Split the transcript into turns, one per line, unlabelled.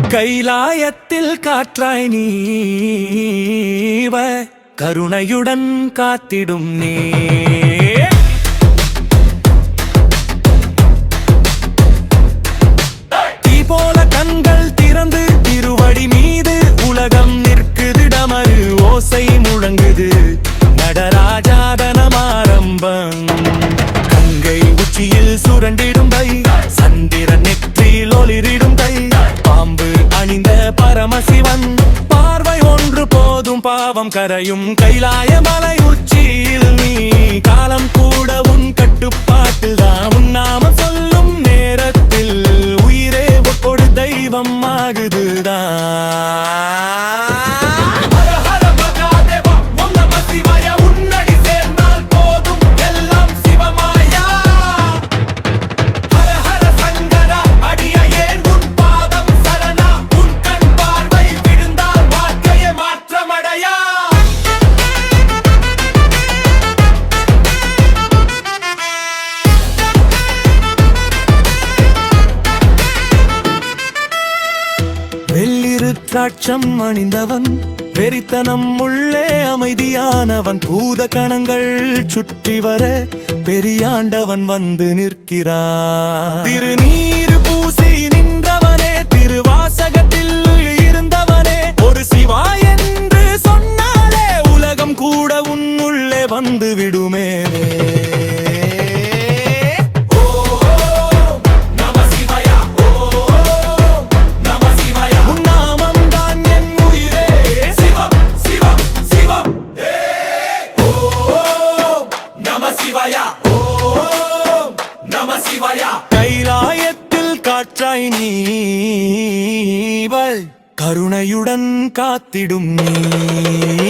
கைலாயத்தில் காற்றாய் நீவ கருணையுடன் காத்திடும் நீ தீ போல கண்கள் திறந்து திருவடி மீது உலகம் நிற்குது டமரு ஓசை முழங்குது நடராஜாதனம் ஆரம்பம் கங்கை உச்சியில் சுரண்டிடும் கை சந்திரன் நெற்றியில் ஒளிரிடும் கை பாம்பு அணிந்த பரமசிவன் பார்வை ஒன்று போதும் பாவம் கரையும் கைலாய மலை உச்சியில் நீ காலம் கூட உன் கட்டுப்பாட்டுதான் உன் நாமம் சொல்லும் நேரத்தில் உயிரே ஒரு தெய்வம் ஆகுதுதான் வெள்ளிருத்ராட்சம் அணிந்தவன் வெறித்தனம் உள்ளே அமைதியானவன் பூத கணங்கள் சுற்றி வர பெரியாண்டவன் வந்து நிற்கிறான் திருநீரு பூசி நின்றவனே திருவாசகத்தில் இருந்தவனே ஒரு சிவா என்று சொன்னாலே உலகம் கூட உன் உள்ளே வந்து விடுமே கைலாயத்தில் காற்றாய் நீவள் கருணையுடன் காத்திடும் நீ